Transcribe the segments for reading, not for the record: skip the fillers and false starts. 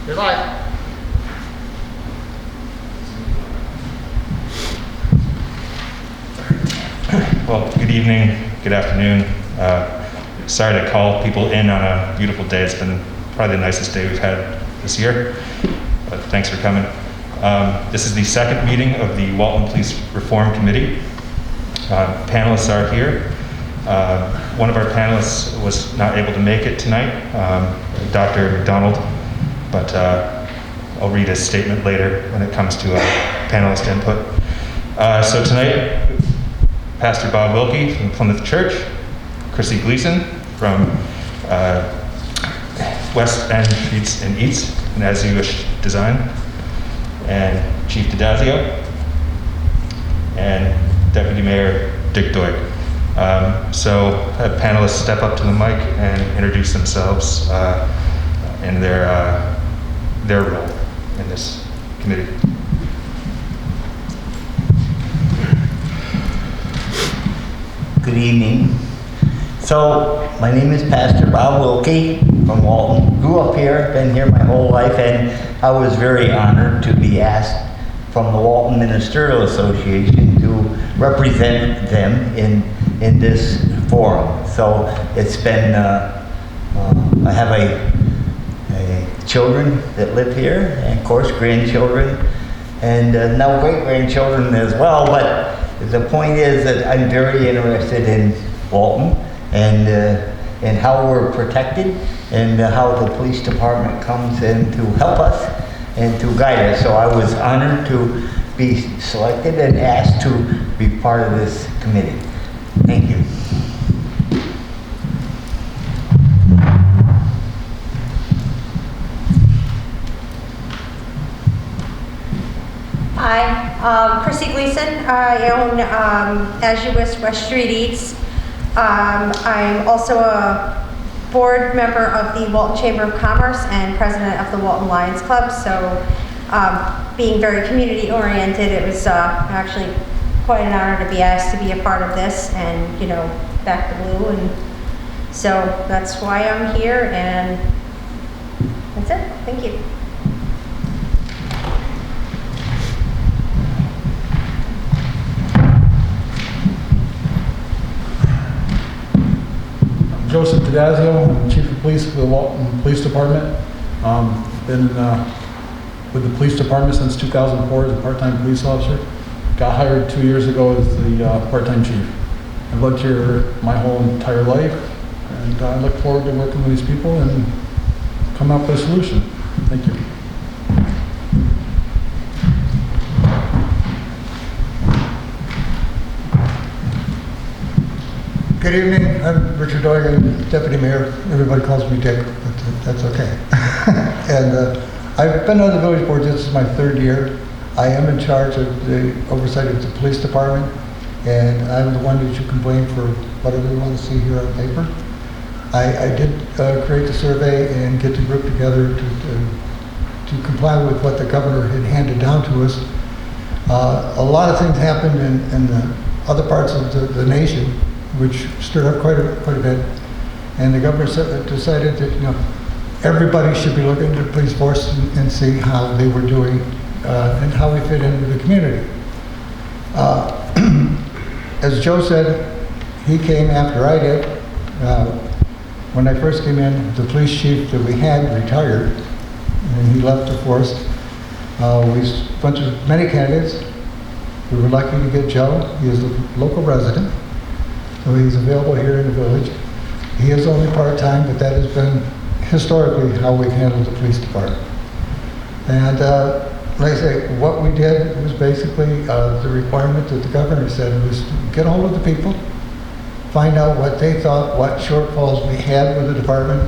You're live. Well, good evening, good afternoon. Sorry to call people in on a beautiful day. It's been probably the nicest day we've had this year, but thanks for coming. This is the second meeting of the Walton Police Reform Committee. Panelists are here. One of our panelists was not able to make it tonight, Dr. McDonald, but I'll read his statement later when it comes to panelist input. So tonight, Pastor Bob Wilkie from Plymouth Church, Chrissy Gleason from West End Streets and Eats, and As You Wish Design, and Chief DiDazio, and Deputy Mayor Dick Doig. So have panelists step up to the mic and introduce themselves and their role in this committee. Good evening. So my name is Pastor Bob Wilkie from Walton. Grew up here, been here my whole life, and I was very honored to be asked from the Walton Ministerial Association to represent them in this forum. So it's been, I have a children that live here, and of course grandchildren, and now great-grandchildren as well, but the point is that I'm very interested in Walton and how we're protected and how the police department comes in to help us and to guide us. So I was honored to be selected and asked to be part of this committee. Thank you. Hi, Chrissy Gleason. I own As You Wish West Street Eats. I'm also a board member of the Walton Chamber of Commerce and president of the Walton Lions Club. So being very community oriented, it was actually quite an honor to be asked to be a part of this and, you know, back the blue. And so that's why I'm here, and that's it. Thank you. Joseph DiDazio, I'm Chief of Police for the Walton Police Department. Been with the police department since 2004 as a part-time police officer. Got hired 2 years ago as the part-time chief. I've lived here my whole entire life, and I look forward to working with these people and come up with a solution. Thank you. Good evening, I'm Richard Doig, I'm Deputy Mayor. Everybody calls me Dick, but that's okay. And I've been on the village board, this is my third year. I am in charge of the oversight of the police department, and I'm the one that you can blame for whatever you want to see here on paper. I did create the survey and get the group together to comply with what the governor had handed down to us. A lot of things happened in the other parts of the nation, which stirred up quite a bit, and the governor decided that, you know, everybody should be looking at the police force and see how they were doing and how we fit into the community. As Joe said, he came after I did. When I first came in, the police chief that we had retired, and he left the force. We went through many candidates. We were lucky to get Joe. He is a local resident, so he's available here in the village. He is only part-time, but that has been historically how we've handled the police department. And like I say, what we did was basically the requirement that the governor said was to get hold of the people, find out what they thought, what shortfalls we had with the department.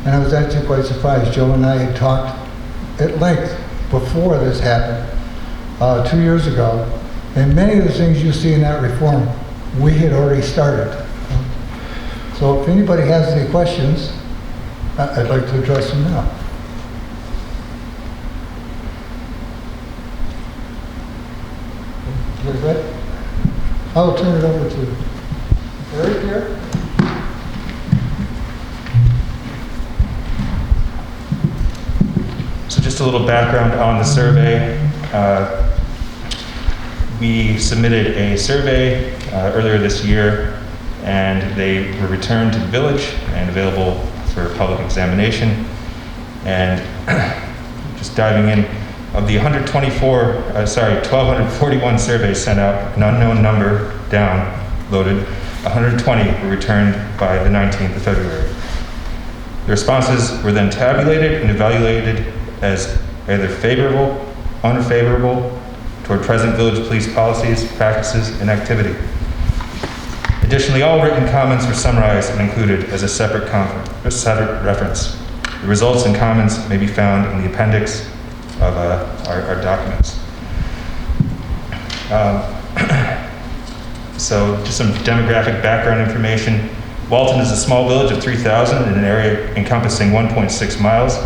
And I was actually quite surprised. Joe and I had talked at length before this happened 2 years ago. And many of the things you see in that reform, we had already started. So if anybody has any questions, I'd like to address them now. You guys ready? I'll turn it over to Eric here. So just a little background on the survey. We submitted a survey earlier this year, and they were returned to the village and available for public examination. And just diving in, of the 1,241 surveys sent out, an unknown number downloaded, 120 were returned by the 19th of February. The responses were then tabulated and evaluated as either favorable, unfavorable toward present village police policies, practices, and activity. Additionally, all written comments were summarized and included as a separate reference. The results and comments may be found in the appendix of our documents. So just some demographic background information. Walton is a small village of 3,000 in an area encompassing 1.6 miles.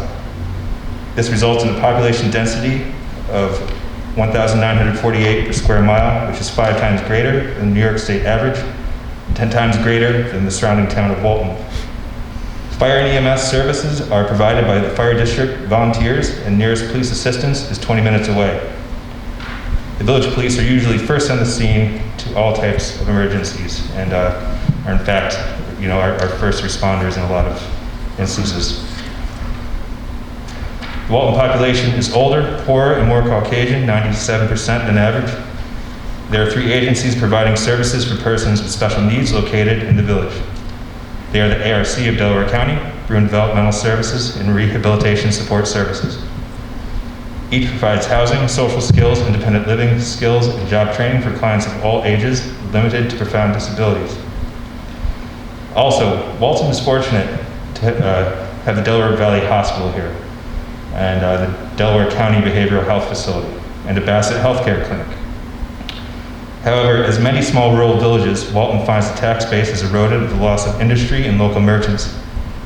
This results in a population density of 1,948 per square mile, which is 5 times greater than the New York State average, and 10 times greater than the surrounding town of Walton. Fire and EMS services are provided by the fire district volunteers, and nearest police assistance is 20 minutes away. The village police are usually first on the scene to all types of emergencies, and are in fact, our first responders in a lot of instances. The Walton population is older, poorer, and more Caucasian, 97% than average. There are 3 agencies providing services for persons with special needs located in the village. They are the ARC of Delaware County, Bruin Developmental Services, and Rehabilitation Support Services. Each provides housing, social skills, independent living skills, and job training for clients of all ages, limited to profound disabilities. Also, Walton is fortunate to have the Delaware Valley Hospital here, and the Delaware County Behavioral Health Facility, and a Bassett Healthcare Clinic. However, as many small rural villages, Walton finds the tax base is eroded with the loss of industry and local merchants,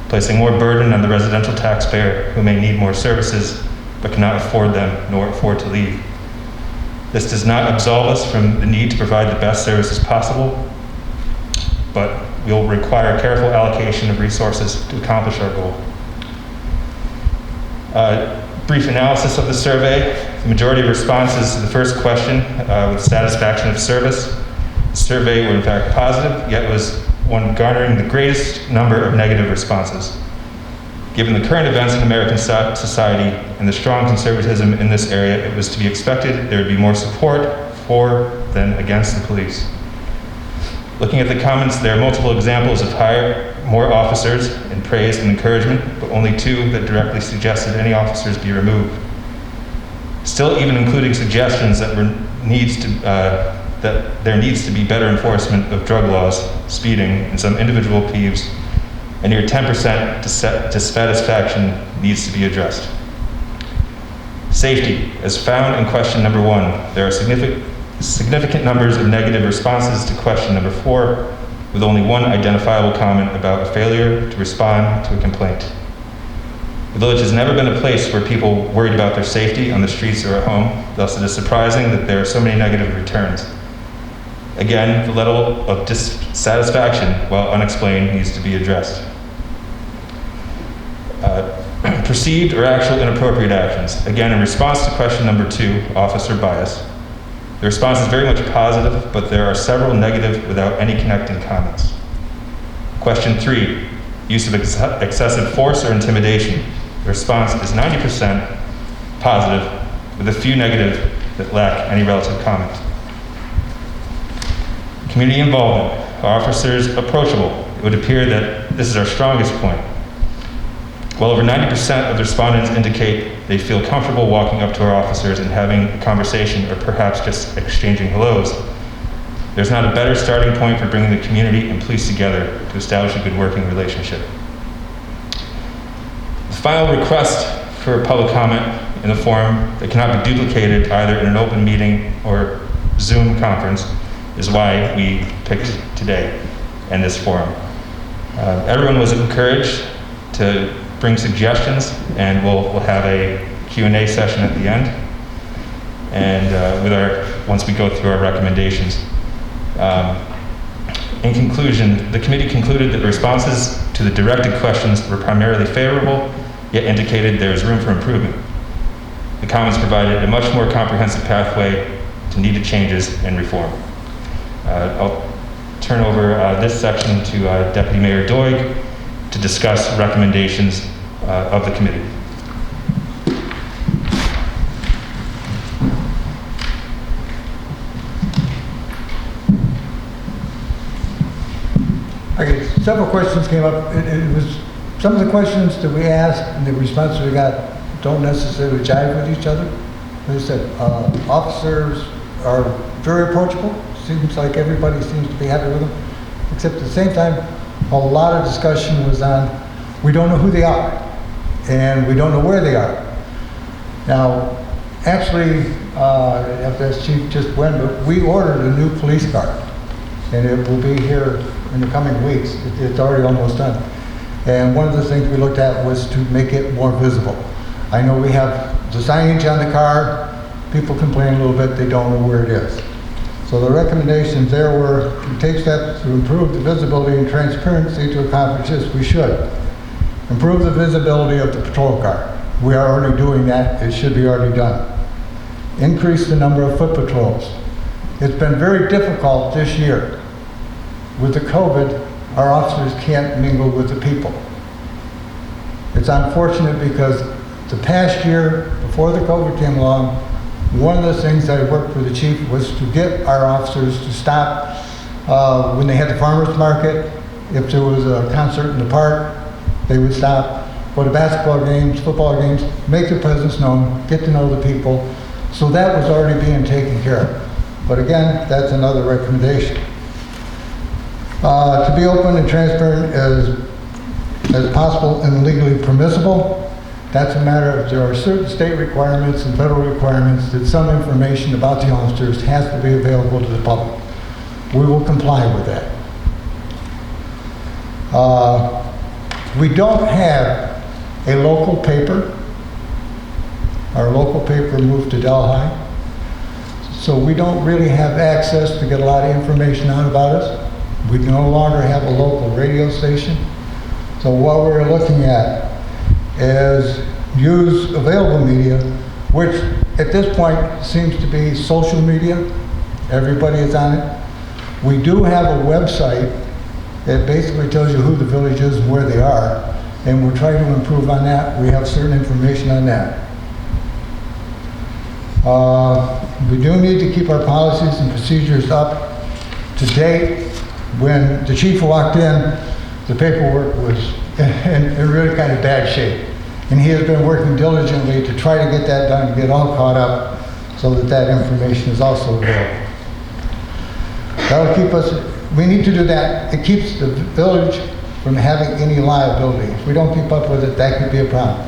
placing more burden on the residential taxpayer who may need more services but cannot afford them nor afford to leave. This does not absolve us from the need to provide the best services possible, but will require careful allocation of resources to accomplish our goal. Brief analysis of the survey. The majority of responses to the first question with satisfaction of service. The survey were in fact positive, yet was one garnering the greatest number of negative responses. Given the current events in American society and the strong conservatism in this area, it was to be expected there would be more support for than against the police. Looking at the comments, there are multiple examples of hire more officers and praise and encouragement, but only 2 that directly suggested any officers be removed. Still, even including suggestions that there needs to be better enforcement of drug laws, speeding, and some individual peeves, and near 10% dissatisfaction needs to be addressed. Safety, as found in question number 1, there are significant numbers of negative responses to question number 4, with only 1 identifiable comment about a failure to respond to a complaint. The village has never been a place where people worried about their safety on the streets or at home, thus it is surprising that there are so many negative returns. Again, the level of dissatisfaction, while unexplained, needs to be addressed. Perceived or actual inappropriate actions. Again, in response to question number 2, officer bias, the response is very much positive, but there are several negative without any connecting comments. Question 3, use of excessive force or intimidation. The response is 90% positive, with a few negative that lack any relative comment. Community involvement. Are officers approachable? It would appear that this is our strongest point. Well over 90% of the respondents indicate they feel comfortable walking up to our officers and having a conversation, or perhaps just exchanging hellos. There's not a better starting point for bringing the community and police together to establish a good working relationship. The final request for public comment in a forum that cannot be duplicated either in an open meeting or Zoom conference is why we picked today and this forum. Everyone was encouraged to bring suggestions, and we'll have a Q&A session at the end, and once we go through our recommendations. In conclusion, the committee concluded that the responses to the directed questions were primarily favorable, yet indicated there is room for improvement. the comments provided a much more comprehensive pathway to needed changes and reform. I'll turn over this section to Deputy Mayor Doig to discuss recommendations of the committee. Okay, several questions came up. It was, some of the questions that we asked and the responses we got don't necessarily jive with each other. As I said, officers are very approachable. Seems like everybody seems to be happy with them. Except at the same time, a lot of discussion was on, we don't know who they are, and we don't know where they are. Now, actually, after this chief just went, but we ordered a new police car, and it will be here in the coming weeks. It's already almost done. And one of the things we looked at was to make it more visible. I know we have the signage on the car. People complain a little bit, they don't know where it is. So the recommendations there were to take steps to improve the visibility and transparency to accomplish this. We should improve the visibility of the patrol car. We are already doing that. It should be already done. Increase the number of foot patrols. It's been very difficult this year. With the COVID, our officers can't mingle with the people. It's unfortunate because the past year, before the COVID came along, one of the things that I worked with the chief was to get our officers to stop when they had the farmers market. If there was a concert in the park, they would stop, go to basketball games, football games, make their presence known, get to know the people. So that was already being taken care of. But again, that's another recommendation. To be open and transparent as possible and legally permissible. That's a matter of, there are certain state requirements and federal requirements that some information about the officers has to be available to the public. We will comply with that. We don't have a local paper. Our local paper moved to Delhi. So we don't really have access to get a lot of information out about us. We no longer have a local radio station. So what we're looking at is use available media, which at this point seems to be social media. Everybody is on it. We do have a website that basically tells you who the village is and where they are, and we're trying to improve on that. We have certain information on that. We do need to keep our policies and procedures up to date. When the chief walked in, the paperwork was in really kind of bad shape. And he has been working diligently to try to get that done, to get all caught up so that that information is also available. That'll keep us, we need to do that. It keeps the village from having any liability. If we don't keep up with it, that could be a problem.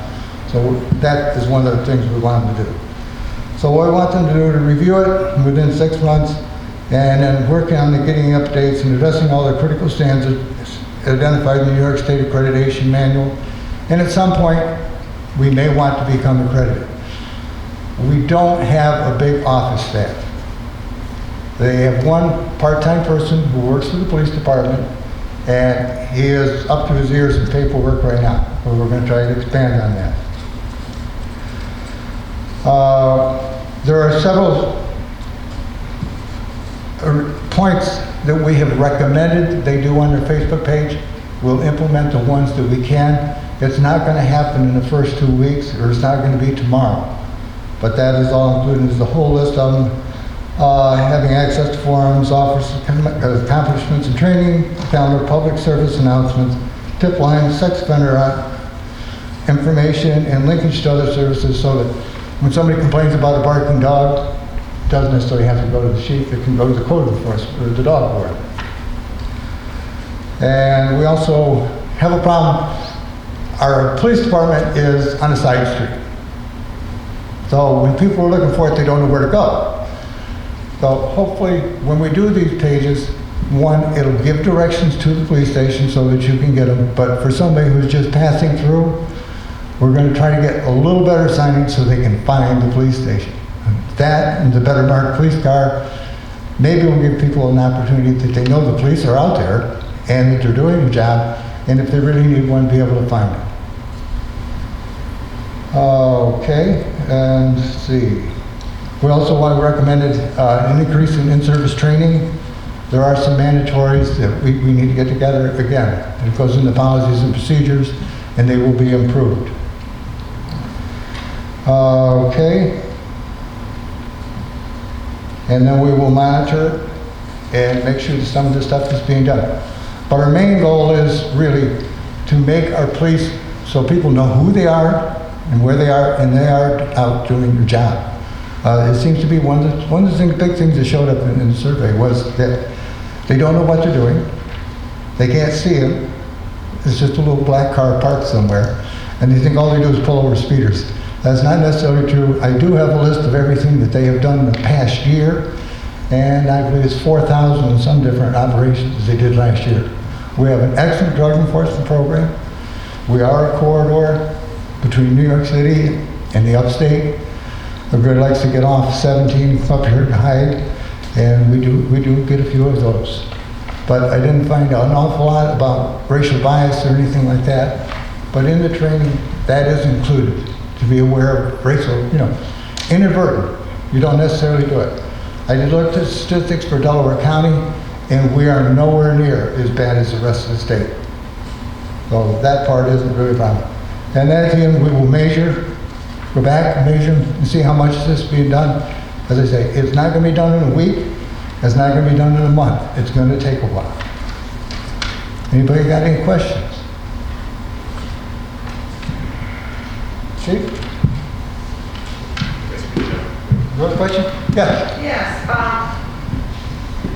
So that is one of the things we want them to do. So what we want them to do is review it within 6 months and then working on getting updates and addressing all the critical standards identified in the New York State Accreditation Manual. And at some point, we may want to become accredited. We don't have a big office staff. They have one part-time person who works for the police department, and he is up to his ears in paperwork right now. But we're going to try to expand on that. There are several points that we have recommended they do on their Facebook page. We'll implement the ones that we can. It's not going to happen in the first 2 weeks, or it's not going to be tomorrow. But that is all included. There's a whole list of them. Having access to forums, offers accomplishments and training, calendar, public service announcements, tip lines, sex offender information, and linkage to other services so that when somebody complains about a barking dog, it doesn't necessarily have to go to the chief, it can go to the code enforcement or the dog board. And we also have a problem. Our police department is on a side street. So when people are looking for it, they don't know where to go. So hopefully when we do these pages, one, it'll give directions to the police station so that you can get them. But for somebody who's just passing through, we're going to try to get a little better signage so they can find the police station. That and the better marked police car, maybe we'll give people an opportunity that they know the police are out there and that they're doing their job, and if they really need one, be able to find it. Okay. and let's see. We also want to recommend an increase in in-service training. There are some mandatories that we need to get together again. It goes into policies and procedures, and they will be improved. Okay. And then we will monitor it and make sure that some of this stuff is being done. But our main goal is really to make our police so people know who they are and where they are, and they are out doing their job. It seems to be one of the big things that showed up in the survey was that they don't know what they're doing. They can't see them. It's just a little black car parked somewhere, and they think all they do is pull over speeders. That's not necessarily true. I do have a list of everything that they have done in the past year, and I believe it's 4,000 and some different operations they did last year. We have an excellent drug enforcement program. We are a corridor between New York City and the upstate. Everybody likes to get off 17 up here to Hyde, and we do get a few of those. But I didn't find out an awful lot about racial bias or anything like that. But in the training, that is included, to be aware of racial, inadvertent. You don't necessarily do it. I did look at statistics for Delaware County, and we are nowhere near as bad as the rest of the state. So that part isn't really a problem. And then at the end, we will measure, go back and measure and see how much is this being done. As I say, it's not going to be done in a week. It's not going to be done in a month. It's going to take a while. Anybody got any questions? Chief? You have a question? Yeah. Yes.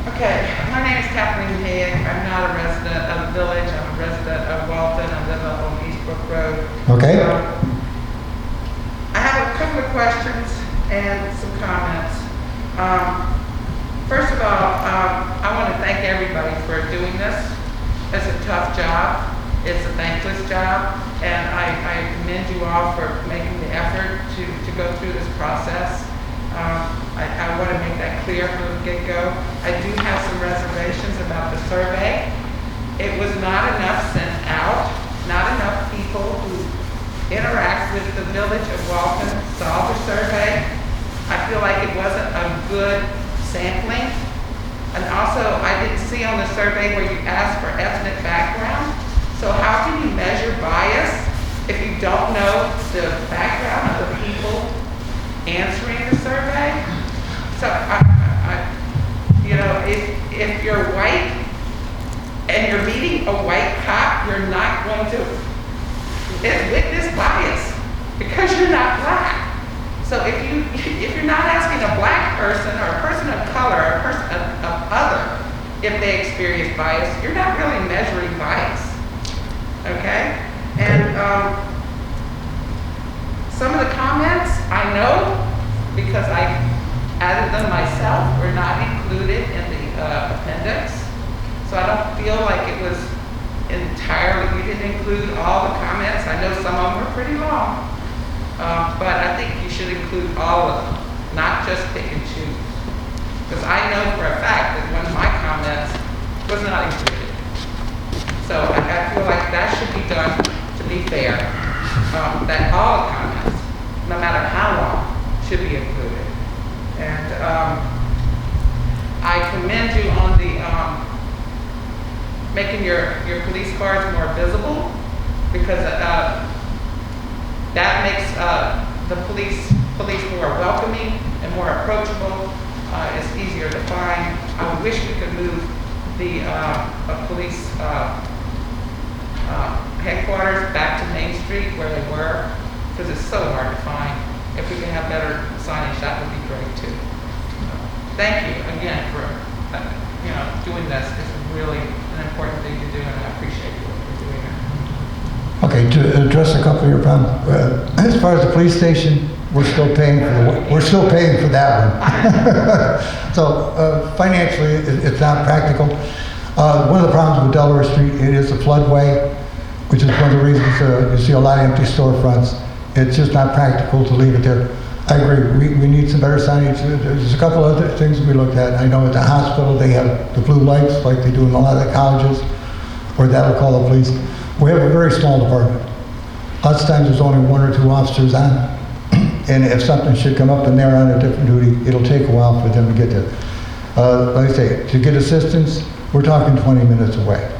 Okay. My name is Kathleen Hayek. I'm not a resident of the village. I'm a resident of Walton. I live up on Eastbrook Road. Okay. I have a couple of questions and some comments. First of all, I want to thank everybody for doing this. It's a tough job. It's a thankless job, and I commend you all for making the effort to go through this process. I want to make that clear from the get-go. I do have some reservations about the survey. It was not enough sent out, not enough people who interact with the village of Walton saw the survey. I feel like it wasn't a good sampling. And also, I didn't see on the survey where you asked for ethnic background. So how can you measure bias if you don't know the background of the people answering the survey? So, if you're white and you're meeting a white cop, you're not going to witness bias because you're not black. So if you're not asking a black person or a person of color or a person of other if they experience bias, you're not really measuring bias. Okay? And some of the comments I know because I added them myself were not included in the appendix. So I don't feel like it was entirely, you didn't include all the comments. I know some of them were pretty long. But I think you should include all of them, not just pick and choose. Because I know for a fact that one of my comments was not included. So I feel like that should be done to be fair. That all comments, no matter how long, should be included. And I commend you on the making your police cars more visible, because that makes the police more welcoming and more approachable. It's easier to find. I wish we could move the police headquarters back to Main Street where they were, because it's so hard to find. If we can have better signage, that would be great too. Thank you again for doing this. It's really an important thing to do, and I appreciate you for doing it. Okay, to address a couple of your problems, as far as the police station, we're still paying for that one. So financially, it's not practical. One of the problems with Delaware Street, it is a floodway, which is one of the reasons you see a lot of empty storefronts. It's just not practical to leave it there. I agree. We need some better signage. There's a couple other things we looked at. I know at the hospital they have the blue lights like they do in a lot of the colleges, or that'll call the police. We have a very small department. Lots of times there's only one or two officers on, And if something should come up and they're on a different duty, it'll take a while for them to get there. Like I say, to get assistance, we're talking 20 minutes away.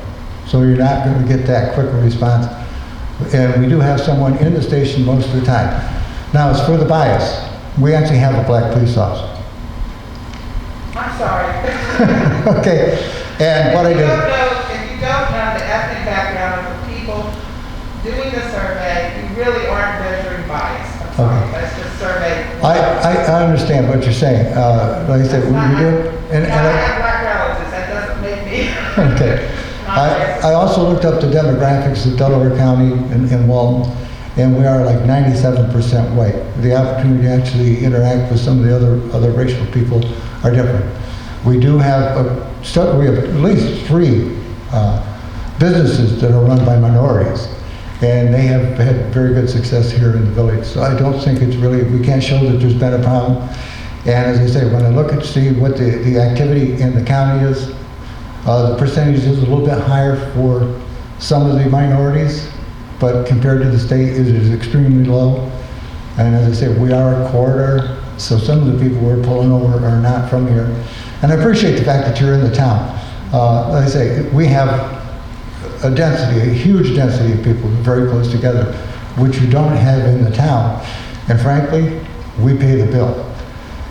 So you're not going to get that quick a response. And we do have someone in the station most of the time. Now, as for the bias, we actually have a black police officer. I'm sorry. Okay, and what I did... If you don't know the ethnic background of the people doing the survey, you really aren't measuring bias. I'm sorry, Okay. that's just survey. I understand what you're saying. Like I said, we do, and I have black relatives, that doesn't make me. okay. I also looked up the demographics of Delaware County and Walton, and we are like 97% white. The opportunity to actually interact with some of the other racial people are different. We do have we have at least 3 businesses that are run by minorities, and they have had very good success here in the village. So I don't think it's really, we can't show that there's been a problem. And as I say, when I look at see what the activity in the county is, the percentage is a little bit higher for some of the minorities, but compared to the state, it is extremely low. And as I say, we are a corridor, so some of the people we're pulling over are not from here. And I appreciate the fact that you're in the town. Like I say, we have a density, a huge density of people very close together, which you don't have in the town. And frankly, we pay the bill.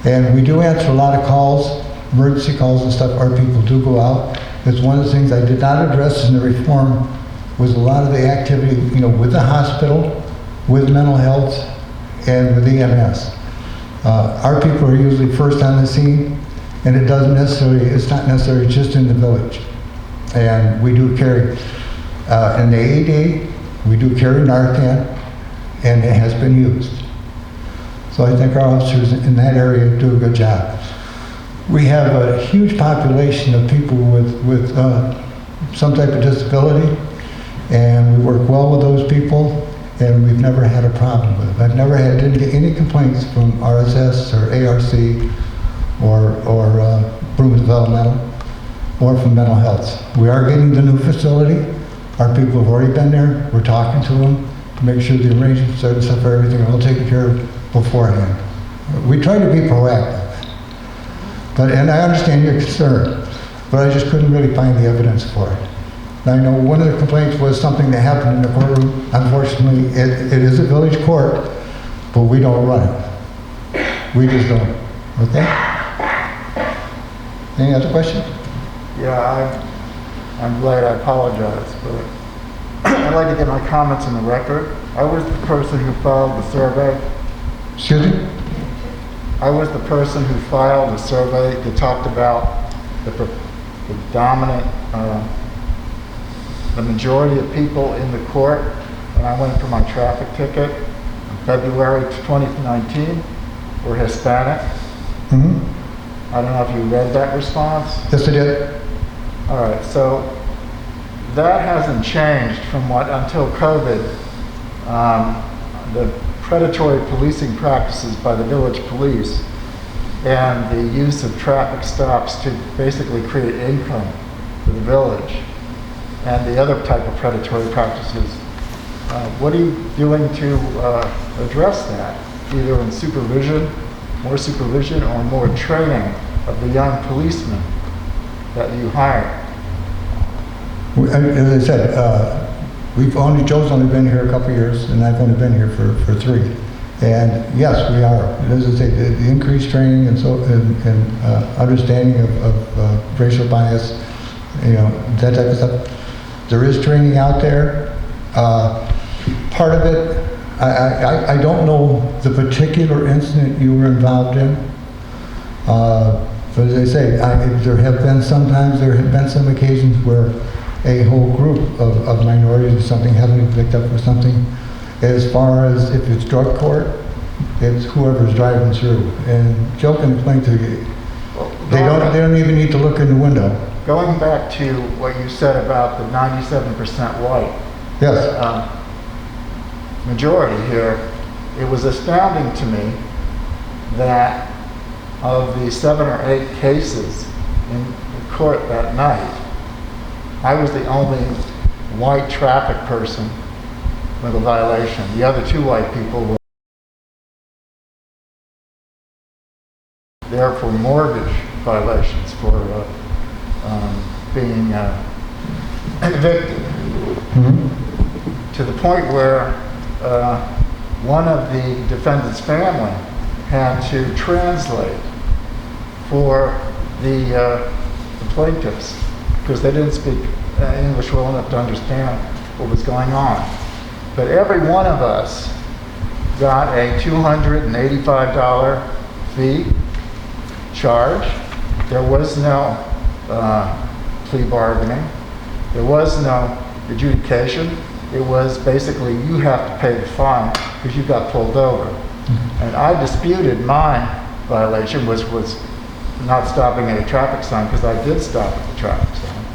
And we do answer a lot of calls, emergency calls and stuff. Our people do go out. It's one of the things I did not address in the reform was a lot of the activity, with the hospital, with mental health, and with EMS. Our people are usually first on the scene, and it's not necessarily just in the village. And we do carry, in the AED, we do carry Narcan, and it has been used. So I think our officers in that area do a good job. We have a huge population of people with some type of disability, and we work well with those people, and we've never had a problem with them. Didn't get any complaints from RSS or ARC or Broome Developmental or from mental health. We are getting the new facility. Our people have already been there. We're talking to them to make sure the arrangements and stuff for everything are all taken care of beforehand. We try to be proactive. And I understand your concern, but I just couldn't really find the evidence for it. And I know one of the complaints was something that happened in the courtroom. Unfortunately, it is a village court, but we don't run it. We just don't. Okay? Any other questions? Yeah, I'm glad. I apologize, but I'd like to get my comments in the record. I was the person who filed the survey. Excuse me? I was the person who filed the survey that talked about the dominant, the majority of people in the court when I went for my traffic ticket in February 2019 were Hispanic. Mm-hmm. I don't know if you read that response. Yes, I did. All right, so that hasn't changed from until COVID. The predatory policing practices by the village police and the use of traffic stops to basically create income for the village and the other type of predatory practices. What are you doing to address that, either in more supervision or more training of the young policemen that you hire? As I said, Joe's only been here a couple of years, and I've only been here for 3. And yes, we are. As I say, the increased training and understanding of racial bias, that type of stuff. There is training out there. Part of it, I don't know the particular incident you were involved in. But as I say, there have been some occasions where a whole group of minorities or something haven't been picked up for something. As far as if it's drug court, it's whoever's driving through. And Joe can explain to you, they don't even need to look in the window. Going back to what you said about the 97% white Yes. majority here, it was astounding to me that of the 7 or 8 cases in the court that night, I was the only white traffic person with a violation. The other 2 white people were there for mortgage violations, for being evicted, to the point where one of the defendant's family had to translate for the plaintiffs because they didn't speak English well enough to understand what was going on. But every one of us got a $285 fee charge. There was no plea bargaining. There was no adjudication. It was basically you have to pay the fine because you got pulled over. And I disputed my violation, was not stopping at a traffic sign, because I did stop at the traffic sign.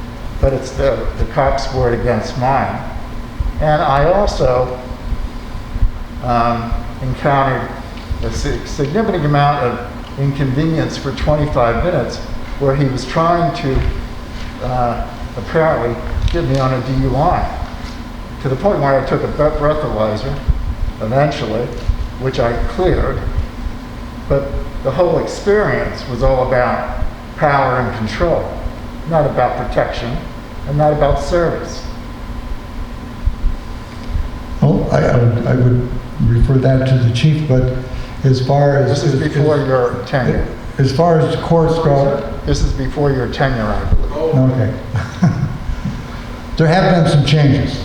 But it's the cops scored against mine. And I also encountered a significant amount of inconvenience for 25 minutes where he was trying to apparently get me on a DUI, to the point where I took a breathalyzer eventually, which I cleared. But the whole experience was all about power and control, not about protection and not about service. Well, I would refer that to the chief, but as far as... This is before your tenure. As far as courts go... This is before your tenure, I believe. Okay. There have been some changes.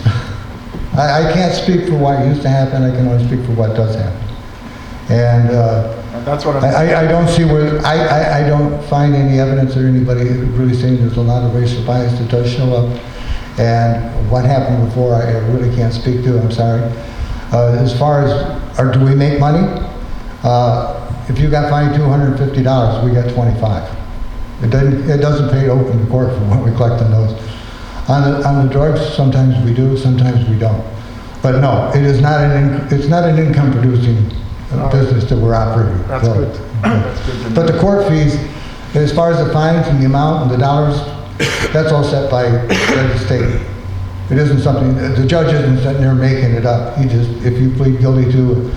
I can't speak for what used to happen, I can only speak for what does happen. And that's what I don't see where, I don't find any evidence or anybody really saying there's a lot of racial bias that does show up. And what happened before, I really can't speak to, I'm sorry. As far as, do we make money? If you got fined $250, we got 25. It doesn't pay to open the court for what we collect on those. On the drugs, sometimes we do, sometimes we don't. But no, it's not an income producing business that we're operating. That's good. That's good to know. But the court fees, as far as the fines and the amount and the dollars, that's all set by the state. It isn't something, the judge isn't sitting there making it up. He just, if you plead guilty to,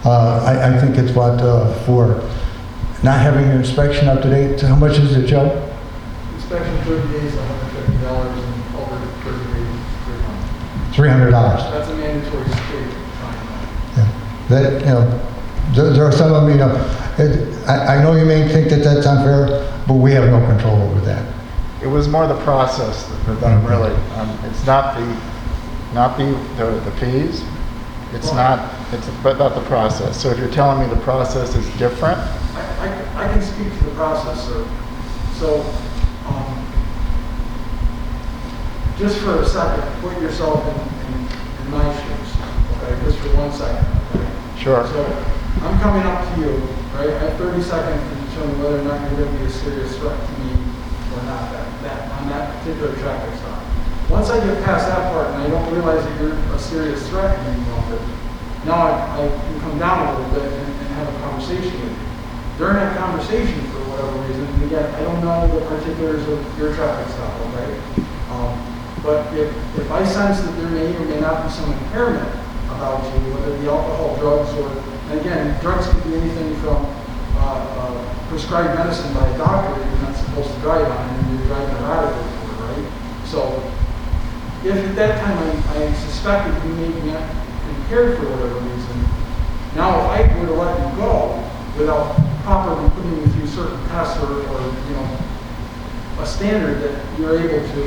I think it's what, for not having your inspection up to date, how much is it, Joe? Inspection 30 days, $150, and over 30 days, $300. That's a mandatory state fine. Yeah. That, you know, there are some of them, you know, I know you may think that that's unfair, but we have no control over that. It was more the process that I'm really, it's not the fees, it's about the process. So if you're telling me the process is different? I can speak to the process, sir. So, just for a second, put yourself in my shoes, okay, just for 1 second, okay? Sure. So, I'm coming up to you, right? I have 30 seconds to determine whether or not you're going to be a serious threat to me or not on that particular traffic stop. Once I get past that part and I don't realize that you're a serious threat any longer, now I can come down a little bit and have a conversation with you. During that conversation, for whatever reason, and again, I don't know the particulars of your traffic stop, okay? But if I sense that there may or may not be some impairment about you, whether it be alcohol, drugs, or, and again, drugs could be anything from prescribed medicine by a doctor that you're not supposed to drive on, and you're driving erratically for, right? So, if at that time I suspect that you may be impaired for whatever reason, now if I were to let you go without properly putting you through certain tests or you know, a standard that you're able to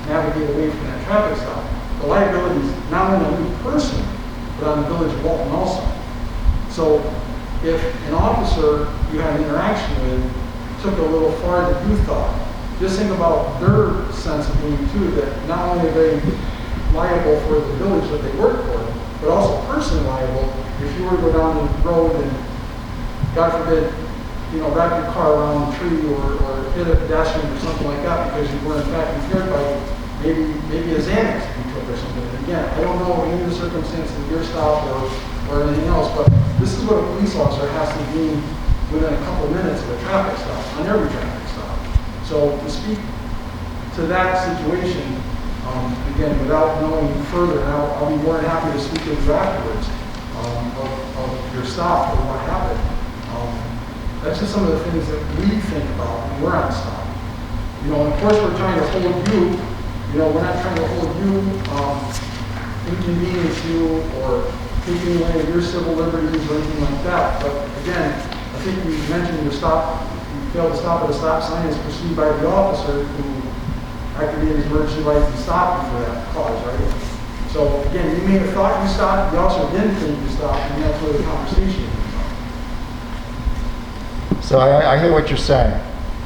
navigate away from that traffic stop, the liability is not only on you personally, but on the village of Walton also. So if an officer you had an interaction with took a little farther than you thought, just think about their sense of being too, that not only are they liable for the village that they work for, but also personally liable if you were to go down the road and, God forbid, you know, wrap your car around a tree or hit a pedestrian or something like that because you were in fact impaired by maybe a Xanax you took or something. And again, I don't know any of the circumstances of your stop or anything else, but this is what a police officer has to do within a couple of minutes of a traffic stop, on every traffic stop. So to speak to that situation, again, without knowing further, and I'll be more than happy to speak with you afterwards of your stop or what happened. That's just some of the things that we think about when we're on stop. You know, and of course, we're trying to hold you, you know, we're not trying to hold you, inconvenience you, or taking away your civil liberties or anything like that. But again, I think you mentioned your stop, you failed to stop at a stop sign is perceived by the officer who activated his emergency lights and stopped you for that cause, right? So again, you may have thought you stopped, the officer didn't think you stopped, and that's where the conversation is. So I hear what you're saying.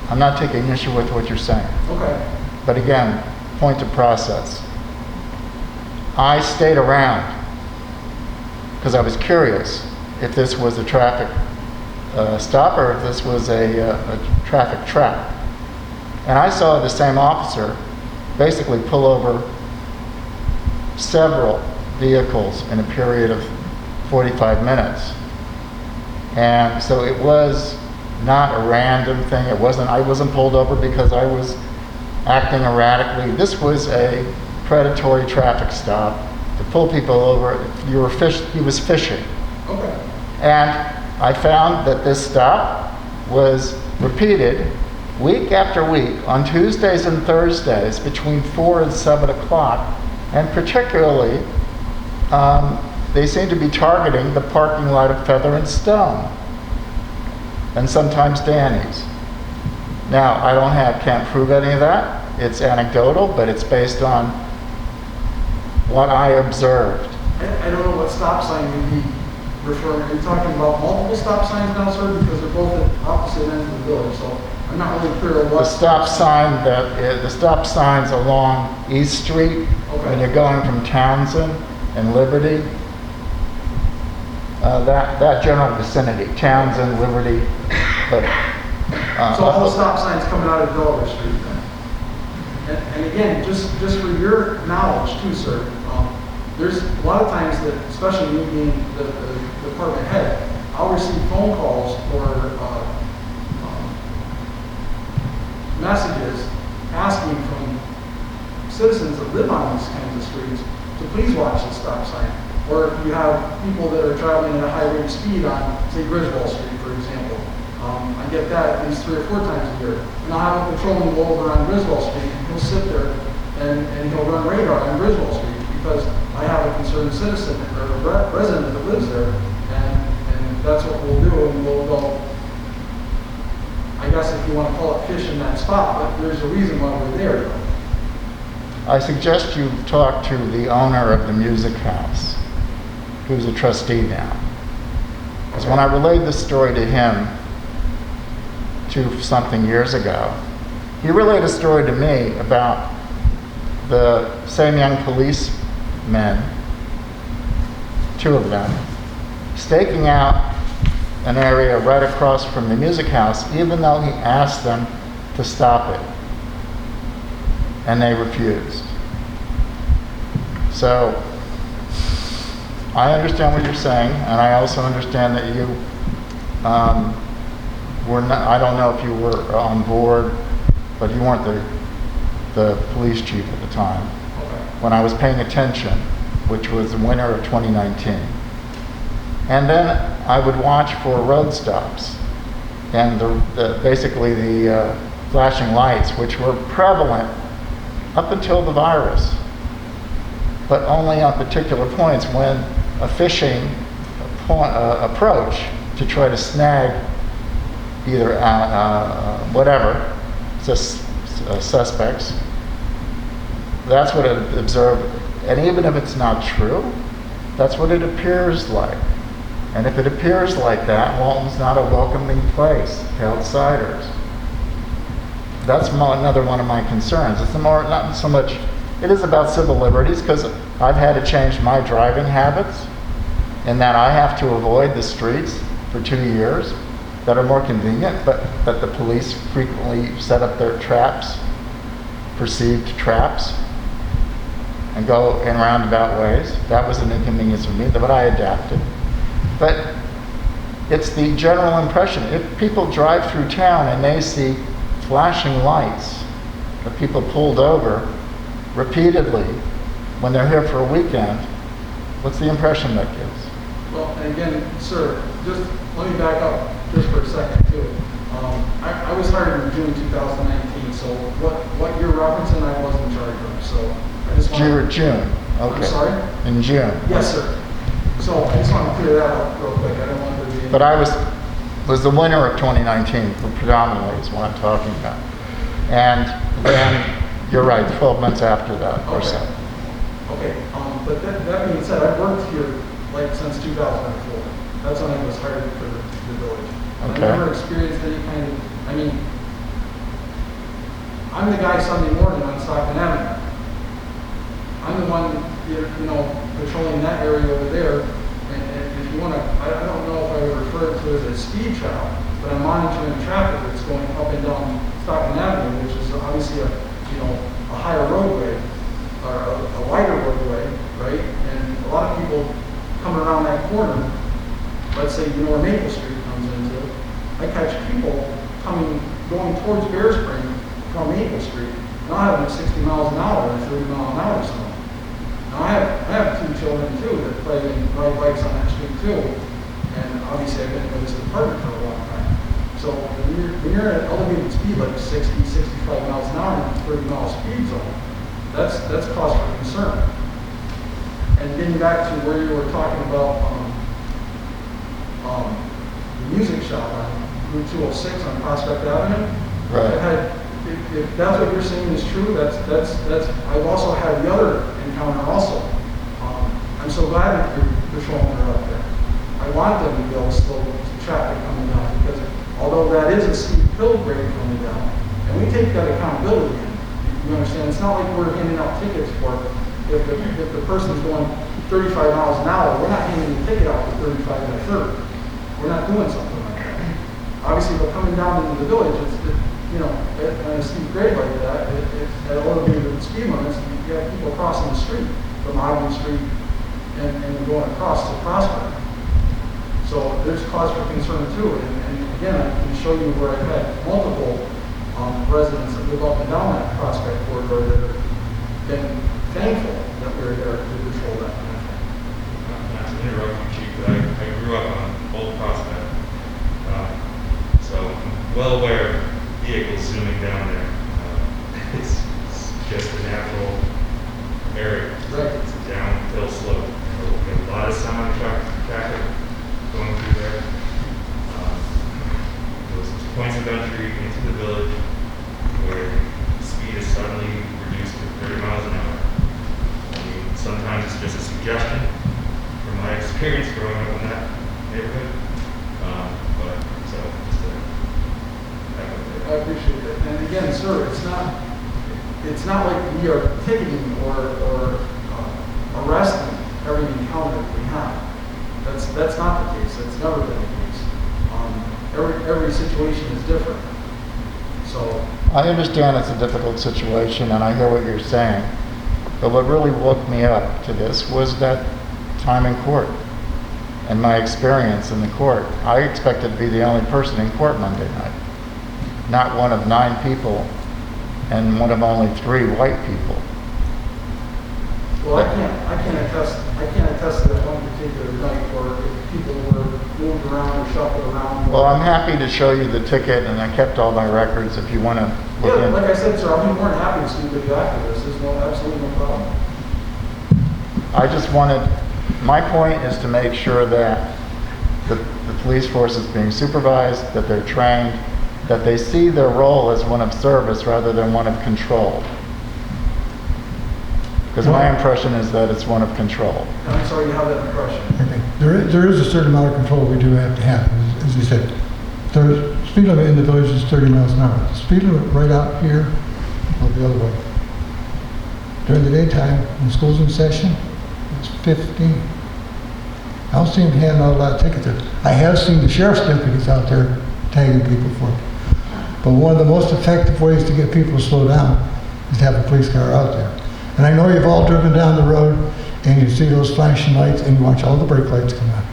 I'm not taking issue with what you're saying. Okay. But again, point of process. I stayed around because I was curious if this was a traffic stop or if this was a traffic trap. And I saw the same officer basically pull over several vehicles in a period of 45 minutes. And so it was not a random thing. I wasn't pulled over because I was acting erratically. This was a predatory traffic stop to pull people over. He was fishing. Okay. And I found that this stop was repeated week after week on Tuesdays and Thursdays between 4 and 7 o'clock. And particularly, they seem to be targeting the parking lot of Feather and Stone, and sometimes Danny's. Now, can't prove any of that. It's anecdotal, but it's based on what I observed. I don't know what stop sign you'd be referring. Are you talking about multiple stop signs now, sir? Because they're both at opposite ends of the village, so I'm not really clear on what. The stop signs along East Street, when you're going from Townsend and Liberty, that general vicinity, Townsend, Liberty, but so all the stop signs coming out of Delaware Street then. And again, just for your knowledge too, sir, there's a lot of times that, especially me being the department head, I'll receive phone calls or messages asking from citizens that live on these kinds of streets to please watch the stop sign. Or if you have people that are traveling at a high rate of speed on, say, Griswold Street, for example. I get that at least 3 or 4 times a year. And I'll have a patrolman go over on Griswold Street, and he'll sit there and he'll run radar on Griswold Street because I have a concerned citizen or a resident that lives there, and that's what we'll do, and we'll go, I guess if you want to call it fish in that spot, but there's a reason why we're there, though. I suggest you talk to the owner of the music house, who's a trustee now. Because when I relayed this story to him something years ago, he relayed a story to me about the same young policemen, 2 of them, staking out an area right across from the music house, even though he asked them to stop it. And they refused. So, I understand what you're saying, and I also understand that you I don't know if you were on board, but you weren't the police chief at the time. When I was paying attention, which was the winter of 2019. And then I would watch for road stops and basically the flashing lights, which were prevalent up until the virus, but only on particular points when a fishing approach to try to snag either suspects. That's what it observed, and even if it's not true, that's what it appears like. And if it appears like that, Walton's not a welcoming place to outsiders. That's another one of my concerns. It's not so much, it is about civil liberties, because I've had to change my driving habits in that I have to avoid the streets for 2 years that are more convenient, but that the police frequently set up their traps, perceived traps, and go in roundabout ways. That was an inconvenience for me, but I adapted. But it's the general impression. If people drive through town and they see flashing lights of people pulled over repeatedly when they're here for a weekend, what's the impression that gives? Well, and again, sir, just let me back up. just for a second too. I was hired in June 2019, so what you're referencing, I was in charge of, so I just want to... June, okay. I'm sorry? In June. Yes, sir. So I just want to clear that up real quick. I don't want there to be any... But I was the winter of 2019, predominantly is what I'm talking about. And then, you're right, 12 months after that or so. Okay, but that being said, I've worked here like since 2004. That's when I was hired for the village. Okay. I never experienced any kind of, I mean, I'm the guy Sunday morning on Stockton Avenue. I'm the one, you know, patrolling that area over there. And if you want to, I don't know if I would refer to it as a speed trial, but I'm monitoring traffic that's going up and down Stockton Avenue, which is obviously a, you know, a higher roadway, or a wider roadway, right? And a lot of people coming around that corner, let's say, you know where Maple Street comes into, I catch people going towards Bear Spring from Maple Street, not having 60 miles an hour or 30 mile an hour zone. Now I have 2 children too that play and ride bikes on that street too, and obviously I've been in this department for a long time. So when you're at elevated speed like 60, 65 miles an hour and 30 mile speed zone, that's cause for concern. And getting back to where you were talking about the music shop on Route 206 on Prospect Avenue. Right. If that's what you're saying is true, that's I've also had the other encounter also. I'm so glad that your patrolmen are up there. I want them to be able to slow the traffic coming down, because although that is a steep hill grade coming down, and we take that accountability in, you understand, it's not like we're handing out tickets for it. If the person's going 35 miles an hour, we're not handing the ticket out for 35 and a 30. We're not doing something like that. Obviously, but coming down into the village, you know, at a steep grade like that, at elevated speed limits, you have people crossing the street from Ogden Street and going across to Prospect. So there's cause for concern too. And again, I can show you where I've had multiple residents that live up and down that Prospect corridor that have been thankful that we're there to control that kind of thing. Not to interrupt you, Chief, but I grew up on Old Prospect. So I'm well aware of vehicles zooming down there. It's just a natural area. Right. It's a downhill slope. We have a lot of semi-traffic going through there. Those points of entry into the village where speed is suddenly reduced to 30 miles an hour. I mean, sometimes it's just a suggestion from my experience growing up in that neighborhood. But so just to I appreciate that. And again, sir, it's not like we are ticketing or arresting every encounter that we have. That's not the case. That's never been the case. Every situation is different. So I understand it's a difficult situation, and I hear what you're saying. But what really woke me up to this was that time in court and my experience in the court. I expected to be the only person in court Monday night, not one of 9 people and one of only 3 white people. well, I can't attest to that one particular night where if people were moved around or shuffled around. Well, I'm happy to show you the ticket, and I kept all my records if you want to look Yeah, in. like I said, sir, I'll be more than happy to speak with you after this. There's absolutely no problem. I just wanted, my point is to make sure that the police force is being supervised, that they're trained, that they see their role as one of service rather than one of control. Because my impression is that it's one of control. I'm sorry you have that impression. Okay. There is a certain amount of control we do have to have, as you said. The speed limit in the village is 30 miles an hour. The speed limit right out here, or the other way. During the daytime, when school's in session, it's 15. I don't see them handing out a lot of tickets. I have seen the sheriff's deputies out there tagging people for it. But one of the most effective ways to get people to slow down is to have a police car out there. And I know you've all driven down the road and you see those flashing lights and you watch all the brake lights come on.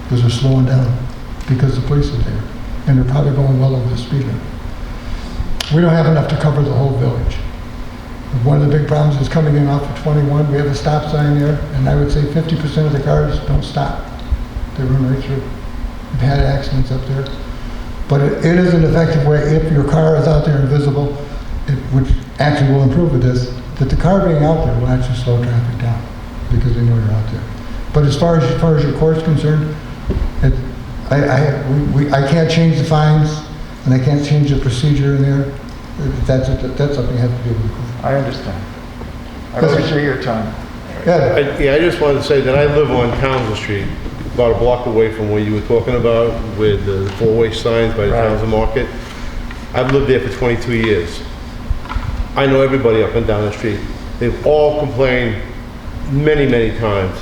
Because they're slowing down, because the police are there. And they're probably going well over the speed limit. We don't have enough to cover the whole village. One of the big problems is coming in off of 21. We have a stop sign there, and I would say 50% of the cars don't stop. They run right through. We've had accidents up there. But it is an effective way, if your car is out there invisible, which actually will improve with this, that the car being out there will actually slow traffic down because they know you're out there. But as far as your court's concerned, I can't change the fines and I can't change the procedure in there. That's something I have to do with the court. I understand. I appreciate your time. Yeah. I just wanted to say that I live on Townsend Street, about a block away from where you were talking about, with the four-way signs by the Right. Townsend Market. I've lived there for 22 years. I know everybody up and down the street. They've all complained many, many times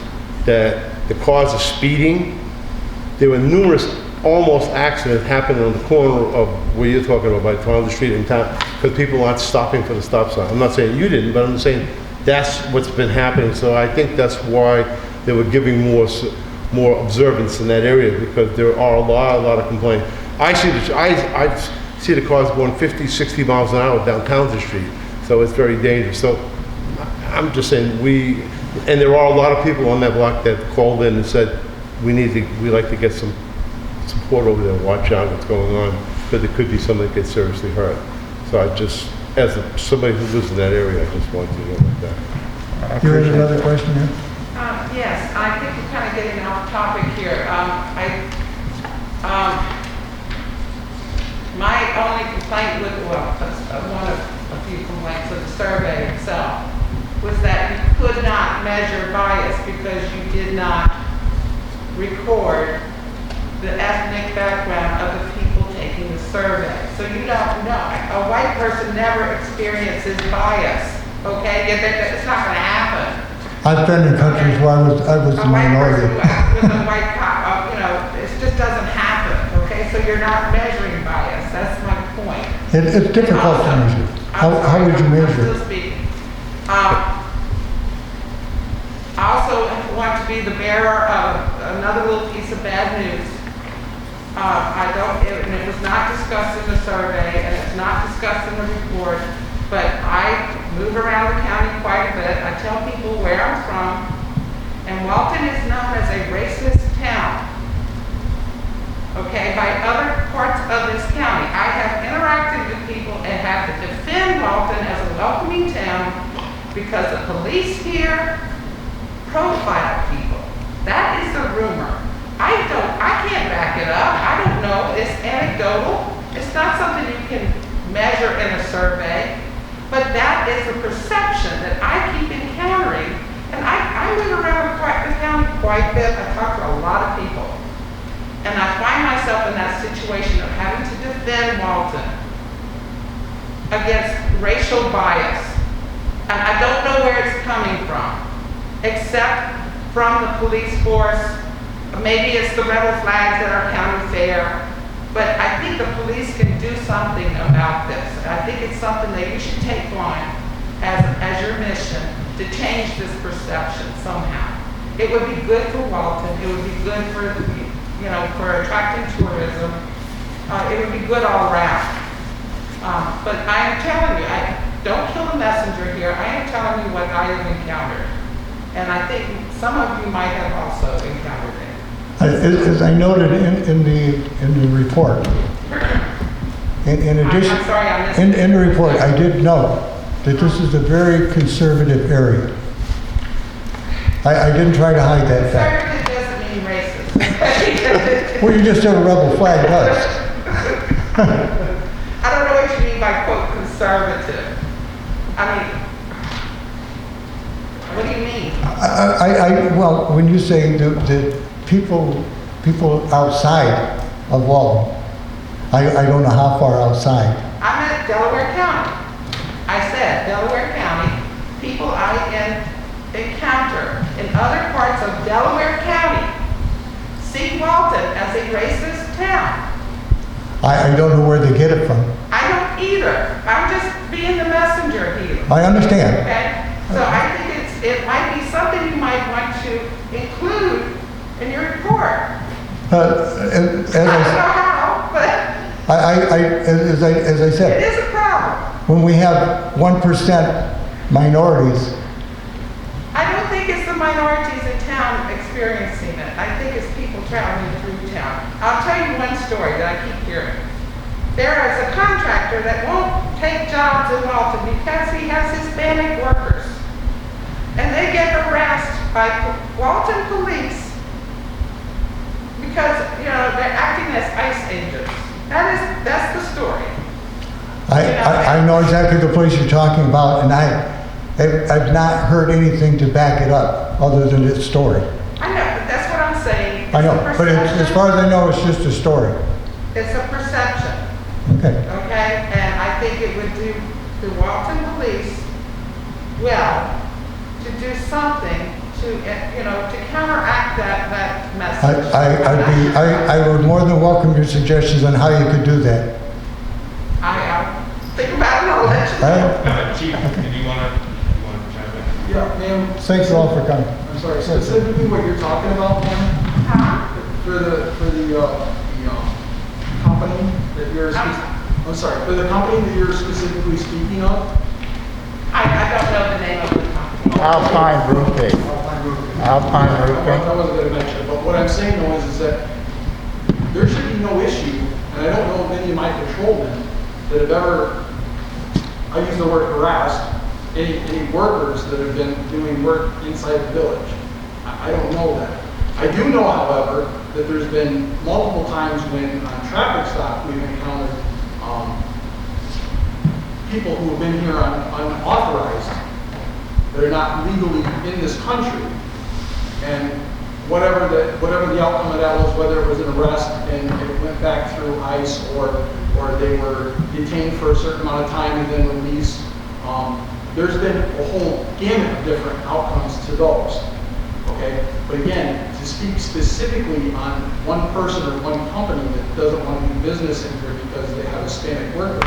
that the cars are speeding. There were numerous almost accidents happening on the corner of where you're talking about, by Townsend Street in town, because people aren't stopping for the stop sign. I'm not saying you didn't, but I'm saying that's what's been happening. So I think that's why they were giving more observance in that area, because there are a lot of complaints. I see the cars going 50, 60 miles an hour down Townsend Street, so it's very dangerous. So I'm just saying and there are a lot of people on that block that called in and said, we'd like to get some support over there, watch out what's going on, because there could be somebody that gets seriously hurt. So I just, as somebody who lives in that area, I just wanted to know about that. You had another question here? Yes, I think we're kind of getting off topic here. My only complaint with, one of a few complaints of the survey itself was that you could not measure bias because you did not record the ethnic background of the people taking the survey. So you don't know. A white person never experiences bias, okay? It's not going to happen. I've been in countries where I was the minority. A white person with a white cop, it just doesn't happen, okay? So you're not measuring bias. That's my point. It's difficult to measure. How would you measure I'm it? still speaking. I also want to be the bearer of another little piece of bad news. And it was not discussed in the survey, and it's not discussed in the report, but I move around the county quite a bit. I tell people where I'm from, and Walton is known as a racist town, okay, by other parts of this county. I have interacted with people and have to defend Walton as a welcoming town because the police here profile people. That is the rumor. I can't back it up. I don't know. It's anecdotal. It's not something you can measure in a survey, but that is the perception that I keep encountering. And I move around the county quite a bit. I talk to a lot of people. And I find myself in that situation of having to defend Walton against racial bias. And I don't know where it's coming from, except from the police force. Maybe it's the rebel flags at our county fair, but I think the police can do something about this. I think it's something that you should take on as your mission to change this perception somehow. It would be good for Walton. It would be good for attracting tourism. It would be good all around. But I am telling you, don't kill the messenger here. I am telling you what I have encountered, and I think some of you might have also encountered it. As I noted in the report, in addition, I'm sorry, I missed in the report, I did note that this is a very conservative area. I didn't try to hide that fact. Conservative doesn't mean racist. Well, you just said a rebel flag does. I don't know what you mean by quote conservative. I mean, what do you mean? Well, when you say the people outside of Walton, I don't know how far outside. I'm at Delaware County. I said Delaware County. People I encounter in other parts of Delaware County see Walton as a racist town. I don't know where they get it from. I don't either. I'm just being the messenger here. I understand. Okay? So I think it might be something you might want to include in your report. As I don't know how, but as I it said, is a problem. when we have 1% minorities, I don't think it's the minorities in town experiencing it. I think it's people traveling through town. I'll tell you one story that I keep hearing. There is a contractor that won't take jobs in Walton because he has Hispanic workers. And they get harassed by Walton police because, they're acting as ICE agents. That's the story. I know exactly the place you're talking about, and I've not heard anything to back it up other than its story. I know, but that's what I'm saying. It's I know, a but as far as I know, it's just a story. It's a perception, Okay. okay? And I think it would do the Walton police well to do something to counteract that message. I would more than welcome your suggestions on how you could do that. I think about it, I'll let you know. Chief, did you want to chime in? Yeah, ma'am. Thanks all for coming. I'm sorry, specifically what you're talking about, ma'am, Huh? for the company that you're, I'm sorry, for the company that you're specifically speaking of? I don't know the name of the company. Alpine Roofing. Alpine Roofing. Alpine Roofing. I wasn't going to mention it, but what I'm saying though is that there should be no issue, and I don't know of any of my patrolmen that have ever, I use the word harassed, any workers that have been doing work inside the village. I don't know that. I do know, however, that there's been multiple times when on traffic stop we've encountered people who have been here unauthorized, that are not legally in this country, and whatever the outcome of that was, whether it was an arrest and it went back through ICE or they were detained for a certain amount of time and then released, there's been a whole gamut of different outcomes to those. Okay, but again, to speak specifically on one person or one company that doesn't want to do business in here because they have Hispanic workers,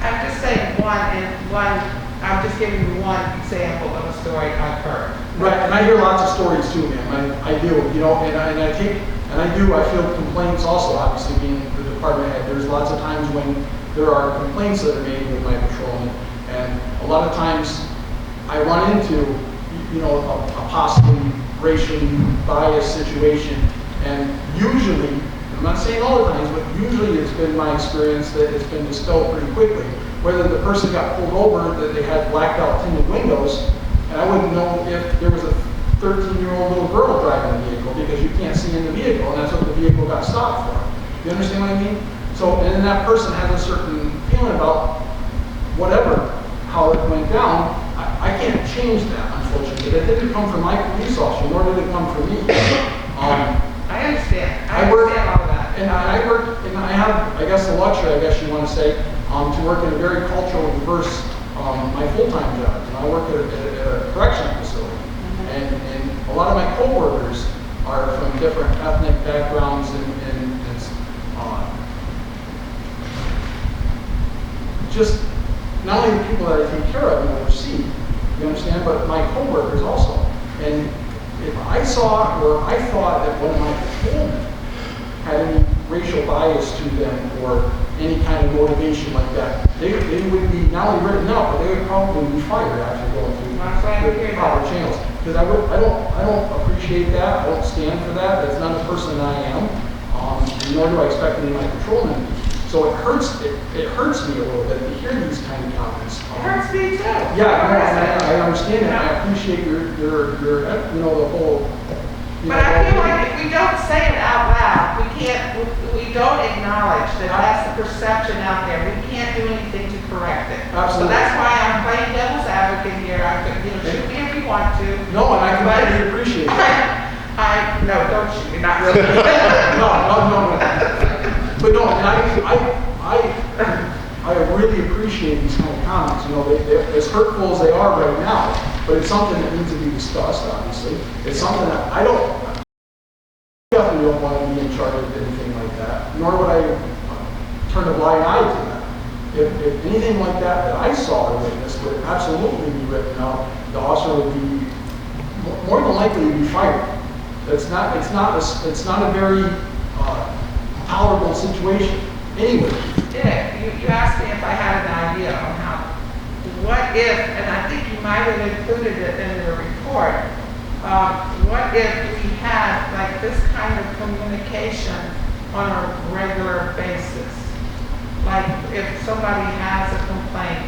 I'm just saying I'm just giving you one example of a story I've heard. right, and I hear lots of stories too, ma'am. I do, I feel complaints also, obviously being the department head. There's lots of times when there are complaints that are made with my patrolmen, and a lot of times I run into, a possibly racially biased situation, and usually, I'm not saying all the times, but usually it's been my experience that it's been dispelled pretty quickly. Whether the person got pulled over, that they had blacked out tinted windows, and I wouldn't know if there was a 13-year-old little girl driving the vehicle because you can't see in the vehicle, and that's what the vehicle got stopped for. You understand what I mean? So, and then that person has a certain feeling about whatever, how it went down. I can't change that, unfortunately. It didn't come from my police officer, nor did it come from me. I understand. I understand all of that. And I work, and I have, I guess, the luxury, I guess you want to say, to work in a very culturally diverse, my full-time job. And I work at a correctional facility. And a lot of my coworkers are from different ethnic backgrounds and just not only the people that I take care of and oversee, you understand, but my coworkers also. And if I saw or I thought that one of my patrolmen had any racial bias to them or any kind of motivation like that, they would be not only written up, but they would probably be fired after going through the proper channels. Because I don't appreciate that. I don't stand for that. That's not the person that I am. Nor do I expect any of my patrolmen to be. So it hurts me a little bit to hear these kind of comments. It hurts me too. Yeah, I understand that. I appreciate your the whole. But I feel like if we don't say it out loud, we don't acknowledge that that's the perception out there. We can't do anything to correct it. Absolutely. So that's why I'm playing devil's advocate here. Shoot me if you want to. No, and I completely appreciate that. No, don't shoot me, not really. No. But no, and I really appreciate these kind of comments. They're as hurtful as they are right now, but it's something that needs to be discussed, obviously. It's something that I definitely don't want to be in charge of anything like that, nor would I turn a blind eye to that. If anything like that I saw or witnessed would absolutely be written out, the officer would be more than likely be fired. It's not a very tolerable situation. Anyway. You asked me if I had an idea on what if, and I think you might have included it in the report, what if we had like this kind of communication on a regular basis? Like if somebody has a complaint,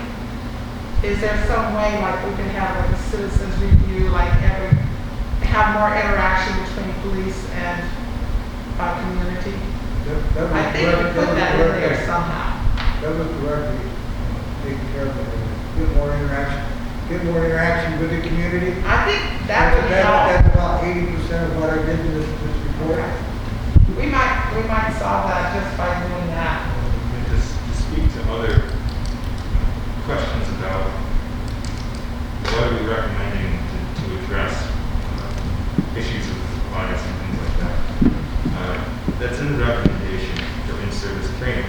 is there some way like we can have like a citizens review, like have more interaction between police and community? I think we put that in there somehow. That was directly taken care of. Get more interaction with the community. I think that would help. That's about 80% of what I did in this report. We might solve that just by doing that. And to speak to other questions about what are we recommending to address issues of bias and things like that. That's in the recommendation for in-service training.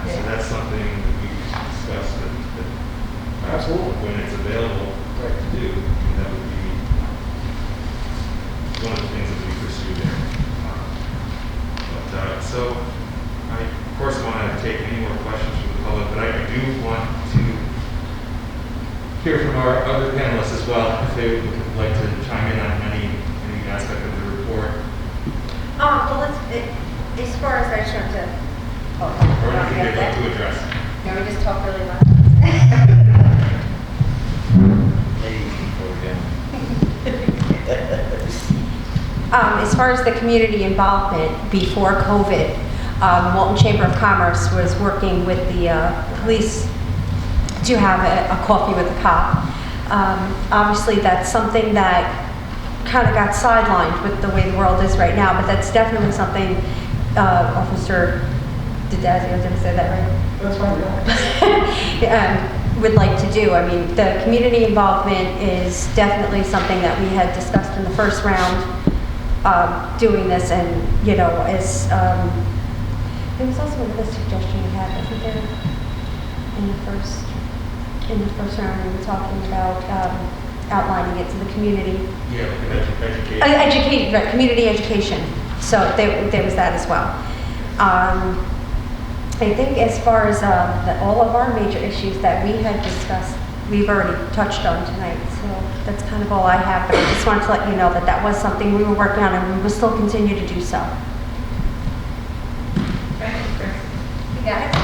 So that's something that we discussed that when it's available to do, that would be one of the things that we pursue there. So I, of course, want to take any more questions from the public, but I do want to hear from our other panelists as well, if they would like to chime in on any aspect of the report. Well, as far as I just want to, Or anything they'd like to address. no, we just talk really loud. As far as the community involvement before COVID, Walton Chamber of Commerce was working with the police to have a coffee with a cop. Obviously, that's something that kind of got sidelined with the way the world is right now, but that's definitely something Officer DeDazio, did I say that right? That's fine. Would like to do. I mean, the community involvement is definitely something that we had discussed in the first round, doing this, and you know, as there was also another suggestion we had, wasn't there, in the first round, we were talking about outlining it to the community. Yeah, education. Right, community education. So there was that as well. I think as far as all of our major issues that we had discussed, we've already touched on tonight. So that's kind of all I have. But I just wanted to let you know that that was something we were working on, and we will still continue to do so. Thank you, Chris. You got it?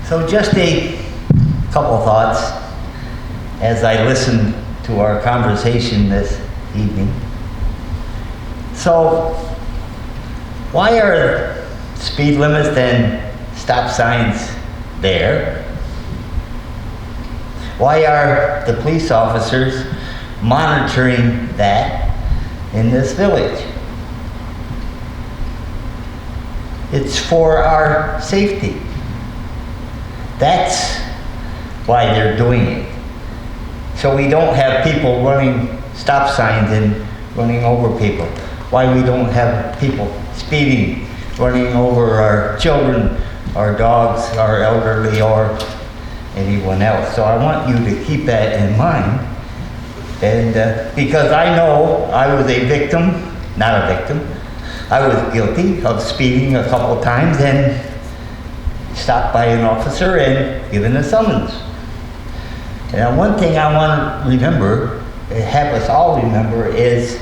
So just a couple thoughts as I listened to our conversation this evening. So why are speed limits and stop signs there? Why are the police officers monitoring that in this village? It's for our safety. That's why they're doing it. So we don't have people running stop signs and running over people. Why we don't have people speeding, running over our children, our dogs, our elderly, or anyone else. So I want you to keep that in mind. And because I know I was a victim, not a victim, I was guilty of speeding a couple times and stopped by an officer and given a summons. And one thing I want to remember, have us all remember, is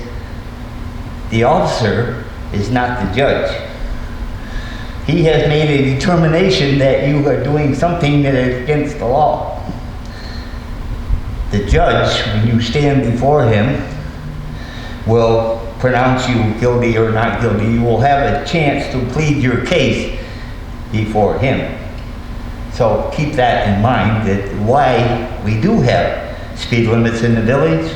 the officer is not the judge. He has made a determination that you are doing something that is against the law. The judge, when you stand before him, will pronounce you guilty or not guilty. You will have a chance to plead your case before him. So keep that in mind, that why we do have speed limits in the village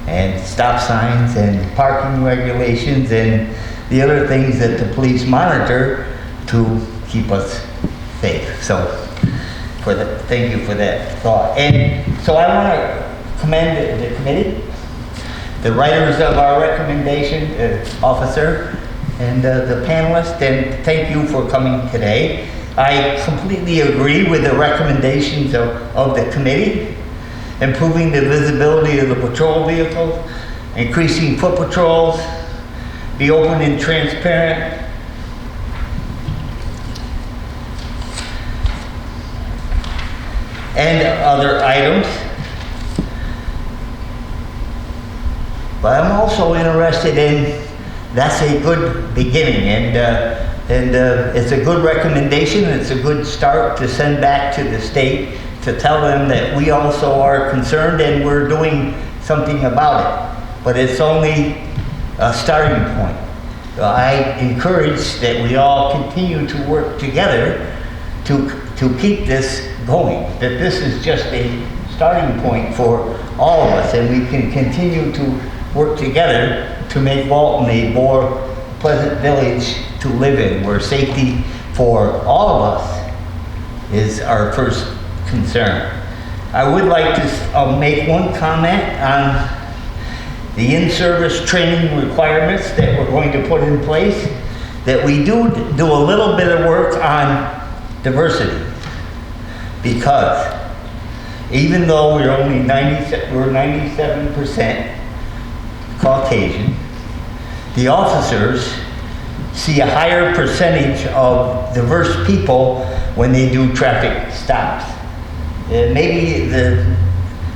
and stop signs and parking regulations and the other things that the police monitor to keep us safe. So thank you for that thought. And so I want to commend the committee, the writers of our recommendation, officer, and the panelists, and thank you for coming today. I completely agree with the recommendations of the committee, improving the visibility of the patrol vehicles, increasing foot patrols, be open and transparent, and other items. But I'm also interested in, that's a good beginning, and it's a good recommendation, it's a good start to send back to the state to tell them that we also are concerned and we're doing something about it. But it's only a starting point. So I encourage that we all continue to work together to keep this going, that this is just a starting point for all of us, and we can continue to work together to make Walton a more pleasant village to live in, where safety for all of us is our first concern. I would like to make one comment on the in-service training requirements that we're going to put in place, that we do a little bit of work on diversity, because even though we're only 97% Caucasian, the officers see a higher percentage of diverse people when they do traffic stops. Maybe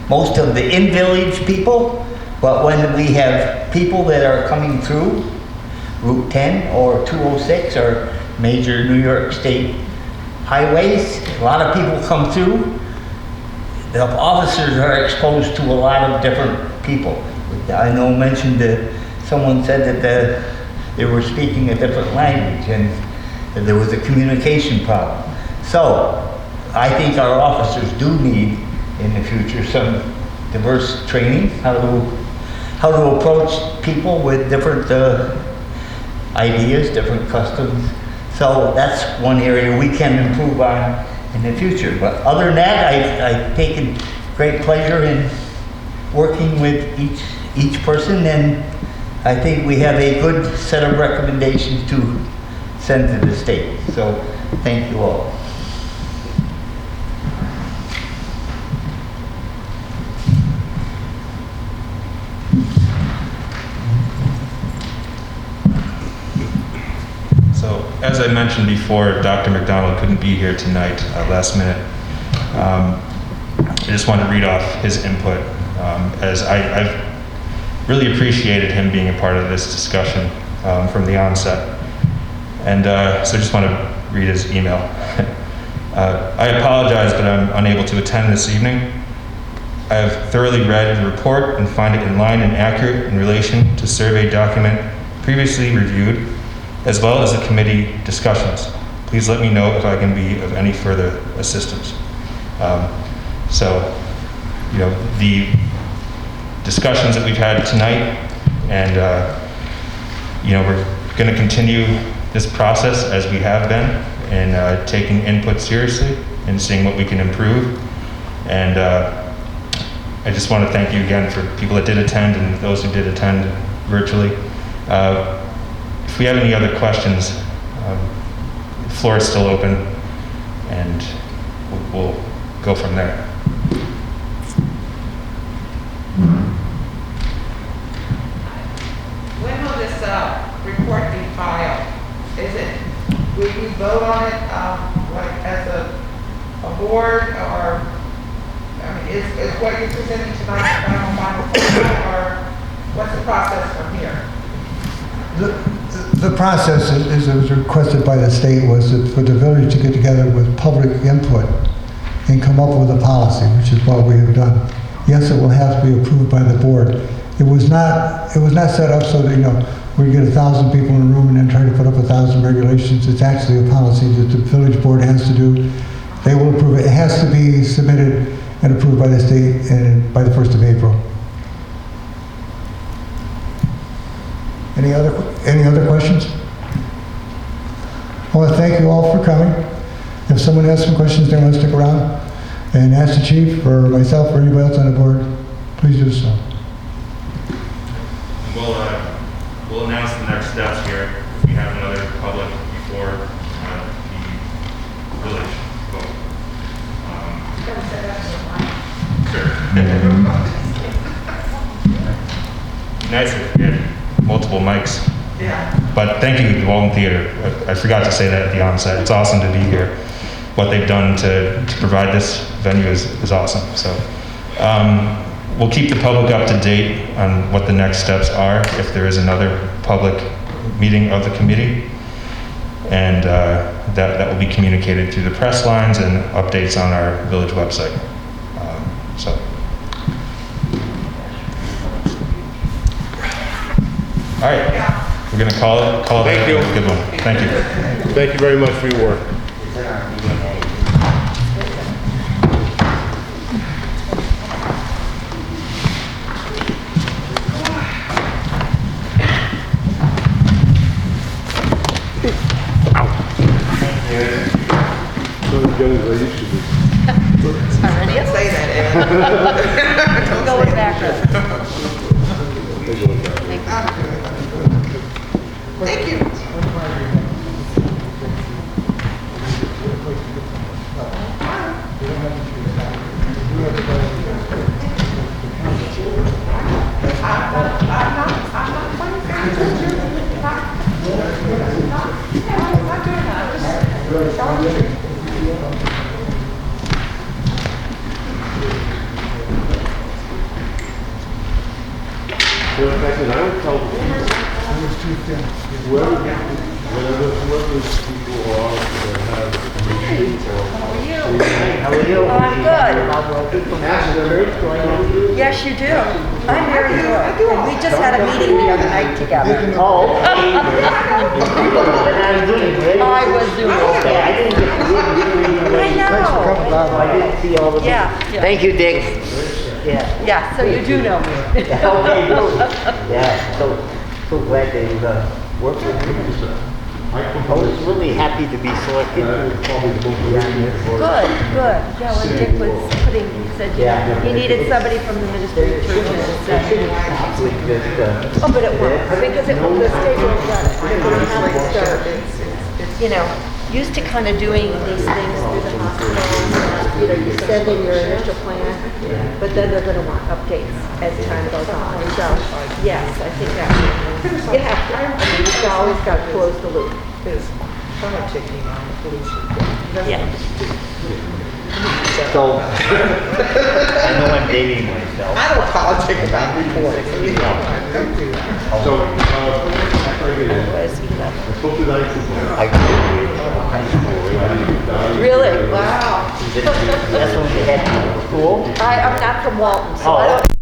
most of the in-village people, but when we have people that are coming through Route 10 or 206 or major New York State highways, a lot of people come through, the officers are exposed to a lot of different people. I know someone said that they were speaking a different language and that there was a communication problem. So I think our officers do need in the future some diverse training, how to approach people with different ideas, different customs. So that's one area we can improve on in the future. But other than that, I've taken great pleasure in working with each person, and I think we have a good set of recommendations to send to the state. So thank you all. So, as I mentioned before, Dr. McDonald couldn't be here tonight, last minute. I just want to read off his input, as I've really appreciated him being a part of this discussion from the onset. And so I just want to read his email. I apologize that I'm unable to attend this evening. I have thoroughly read the report and find it in line and accurate in relation to survey document previously reviewed, as well as the committee discussions. Please let me know if I can be of any further assistance. The discussions that we've had tonight, and we're going to continue this process as we have been, and taking input seriously and seeing what we can improve. And I just want to thank you again for people that did attend and those who did attend virtually. If we have any other questions, the floor is still open, and we'll go from there. When will this report be filed? Will you vote on it like as a board, or is what you're presenting tonight the final form, or what's the process from here? The process, as it was requested by the state, was for the village to get together with public input and come up with a policy, which is what we have done. Yes, it will have to be approved by the board. It was not set up so that, we get 1,000 people in a room and then try to put up 1,000 regulations. It's actually a policy that the village board has to do. They will approve it. It has to be submitted and approved by the state and by the 1st of April. Any other questions? I want to thank you all for coming. If someone has some questions, they want to stick around and ask the chief or myself or anybody else on the board, please do so. We'll announce the next steps here. We have another public before the village vote. Sure. Nice if we had multiple mics. Yeah. But thank you to Walton Theater. I forgot to say that at the onset. It's awesome to be here. what they've done to provide this venue is awesome. So we'll keep the public up to date on what the next steps are if there is another public meeting of the committee. And that will be communicated through the press lines and updates on our village website. So. All right, we're going to call it. Thank you. A good one. Thank you. Thank you very much for your work. Can't say that, Ed. Go with background. Thank you. I would tell whoever these people are that have How are you? Oh, I'm good. ask them. Yes, you do. I'm very good. And we just had a meeting the other night together. Oh. I was doing okay. I didn't get to I know. I didn't see all the. Yeah. Thank you, Dick. Yeah. Yeah, so you do know me. Okay, good. Yeah, so glad that you worked with me. I was really happy to be selected. Good, good. Yeah, when Dick was putting, he said, you know, he needed somebody from the ministry of churches. Oh, but it won't, because it will, the state will have done it. They're going to have to start, you know, used to kind of doing these things through the hospital. You know, you send in your initial plan, but then they're going to want updates as time goes on. So, yes, I think that you have to. I mean, you've always got to close the loop. There's politicking on the police report. Yeah. So, I know I'm dating myself. I don't politic about reports. Don't do that. So, Was 11. I graduated from high school. Really? Wow. That's when we had school. I'm not from Walton, so I Oh. don't